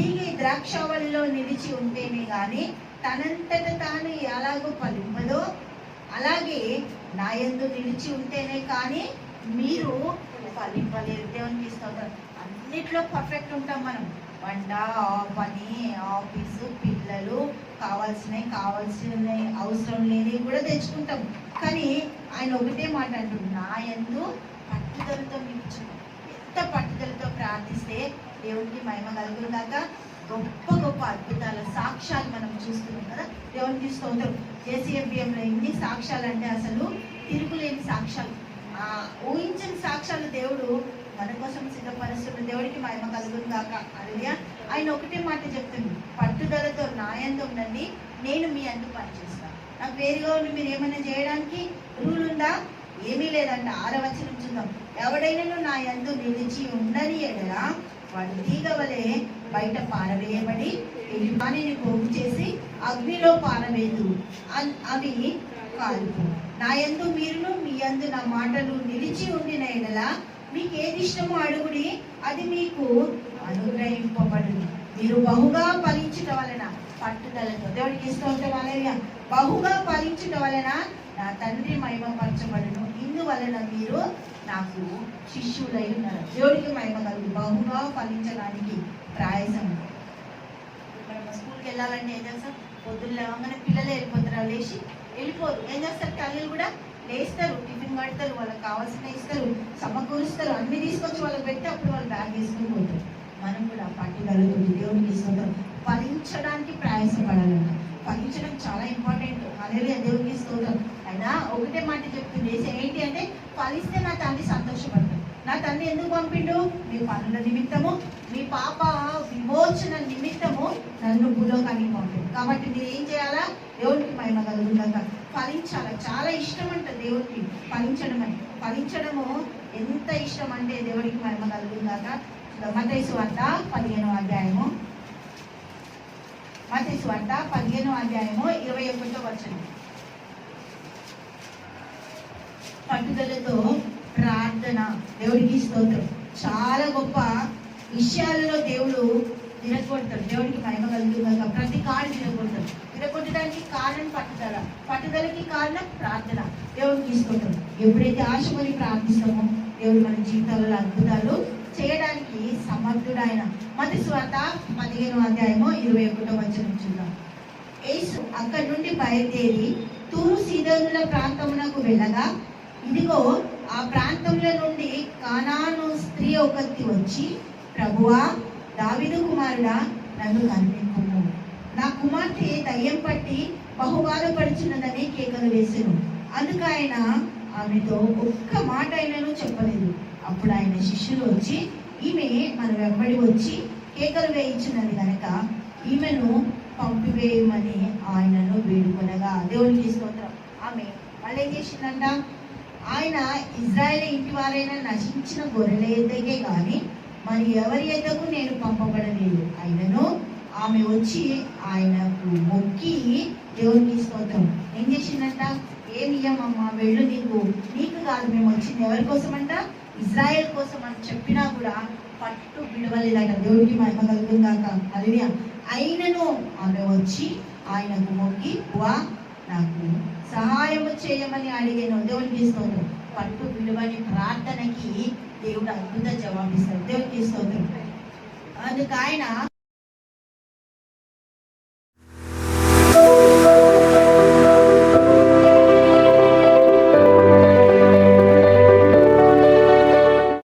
తీగి ద్రాక్షావళిలో నిలిచి ఉంటేనే గాని తనంతట తాను ఎలాగో ఫలింపదో, అలాగే నా యందు నిలిచి ఉంటేనే కానీ మీరు ఫలింపలేరు. దేవునికి స్తోత్రం. అన్నిట్లో పర్ఫెక్ట్ ఉంటాం మనం. వంట, పని, ఆఫీసు, పిల్లలు, కావాల్సిన అవసరం లేనివి కూడా తెచ్చుకుంటాం. కానీ ఆయన ఒకటే మాట అంటుంది, నా యందు పట్టుదలతో నిలుచున్నాం. ఎంత పట్టుదలతో ప్రార్థిస్తే దేవునికి మహిమ కలుగును గాక. గొప్ప గొప్ప అద్భుతాల సాక్ష్యాలు మనం చూస్తున్నాం కదా. దేవునికి స్తోత్రం. JCFBMలో ఎన్ని సాక్ష్యాలు అంటే అసలు తిరుగులేని సాక్ష్యాలు, ఊహించని సాక్ష్యాలు దేవుడు మన కోసం సిద్ధపరుస్తున్న. దేవుడికి మహిమ కలుగును గాక. హల్లెలూయా. ఆయన ఒకటే మాట చెప్తుంది, పట్టుదలతో నా యందు ఉండండి, నేను మీ అందు పనిచేస్తాను. నాకు వేరుగా ఉండి మీరు ఏమైనా చేయడానికి రూల్ ఉందా? ఏమీ లేదంట. 6వ వచనం చూద్దాం. ఎవడైనా నా యందు నిలిచి ఉండని ఎడల వాడు తీగ వలె బయట పారవేయబడి వానిని పోగు చేసి అగ్నిలో పారవేదు, అవి కాల్పు. నా యందు మీరును మీ యందు నా మాటలు నిలిచి ఉండిన ఎడల మీకు ఏది ఇష్టమో అడుగుడి, అది మీకు అనుగ్రహింపబడును. మీరు బహుగా ఫలించుట వలన, పట్టుదలతో దేవుడికి స్తోత్రం హల్లెలూయా, బహుగా ఫలించుట వలన నా తండ్రి మహిమపరచబడును. ఇందువలన మీరు నాకు శిష్యులై ఉన్నారు. దేవుడికి మహిమ కలుగు. బహుగా ఫలించడానికి ప్రయాసం. మనం స్కూల్కి వెళ్ళాలంటే ఏం చేస్తాం? పొద్దున్న లేవగానే పిల్లలు వెళ్ళిపోతారు, లేచి వెళ్ళిపోరు. ఏం చేస్తారు? తల్లులు కూడా లేస్తారు, టిఫిన్ కడతారు, వాళ్ళకి కావాల్సిన ఇస్తారు, సమకూరుస్తారు, అన్ని తీసుకొచ్చి వాళ్ళకి పెట్టి అప్పుడు వాళ్ళు బ్యాగ్ వేసుకుని పోతారు. మనం కూడా పట్టుదలతో దేవుడికి ఇస్తుంటాం. ఫలించడానికి ప్రయాసపడాలంట. ఫలించడం చాలా ఇంపార్టెంట్. హల్లెలూయా. దేవుడికి స్తోత్రం. అయినా ఒకటే మాట చెప్తుంది, ఏంటి అంటే ఫలిస్తే నా తండ్రి సంతోషపడతాడు. నా తండ్రి ఎందుకు పంపిండు? మీ పనుల నిమిత్తము, మీ పాప విమోచన నిమిత్తము నన్ను భూలోకానికి పంపిండు. కాబట్టి మీరు ఏం చేయాలా? దేవుడికి మహిమ కలుగుతుందాక ఫలించాలి. చాలా ఇష్టం అంట దేవుడికి ఫలించడం అని. ఫలించడము ఎంత ఇష్టం అంటే దేవుడికి మహిమ కలుగుతుందాక. మత్తయి సువార్త 15వ అధ్యాయము, మత్తయి సువార్త 15వ అధ్యాయము 21వ వచనం. పట్టుదలతో ప్రార్థన. దేవుడికి స్తోత్రం. చాలా గొప్ప విషయాలలో దేవుడు విరగొడతాడు. దేవుడికి మహిమ కలుగుతుందాక. ప్రతి కాడు విరగొడతాడు. విరగొట్టడానికి కారణం పట్టుదల, పట్టుదలకి కారణం ప్రార్థన. దేవుడికి స్తోత్రం. ఎప్పుడైతే ఆశపడి ప్రార్థిస్తామో దేవుడు మన జీవితాలలో అద్భుతాలు చేయడానికి సమర్థుడు ఆయన. మత్తయి సువార్త 15వ అధ్యాయము 21వ వచనం చూద్దాం. యేసు అక్కడి నుండి బయలుదేరి తూరు సీదోనుల ప్రాంతమునకు వెళ్ళగా, ఇదిగో ఆ ప్రాంతంలో నుండి కానాను స్త్రీ ఒకటి వచ్చి, ప్రభువా, దావీదు కుమారుడా, నన్ను కరుణింపుము, నా కుమార్తె దయ్యం పట్టి బహుబాధపడుచున్నదని కేకలు వేసెను. అందుకు ఆయన ఆమెతో ఒక్క మాట అయినను చెప్పలేదు. అప్పుడు ఆయన శిష్యులు వచ్చి, ఈమె మన వెంబడి వచ్చి కేకలు వేయించున్నది కనుక ఈమెను పంపివేయమని ఆయనను వేడుకొనగా. దేవునికి స్తోత్రం. ఆమె మళ్ళీ ఏం చేసిందంట? ఆయన ఇజ్రాయేల్ ఇంటి వారైనా నశించిన గొర్రెల ఎద్దకే కానీ మరి ఎవరి ఎద్దకు నేను పంపబడలేదు. ఆయనను ఆమె వచ్చి ఆయనకు మొక్కి, దేవునికి స్తోత్రం, ఏం చేసిందంట? ఏమి ఇయ్యమమ్మా, వెళ్ళు, నీకు కాదు, మేము వచ్చింది ఎవరి కోసం అంట? ఇజ్రాయెల్ కోసం అని చెప్పినా కూడా పట్టు విడవలేదట. దేవుడికి మహిమ కలుగుతుందాక. హల్లెలూయా. అయినను ఆమె వచ్చి ఆయనకు మొక్కి, వా, నాకు సహాయము చేయమని అడిగాను. దేవుడికి స్తోత్రం. పట్టు విలువని ప్రార్థనకి దేవుడు అద్భుత జవాబిస్తాడు. దేవుడికి స్తోత్రం. అందుకు ఆయన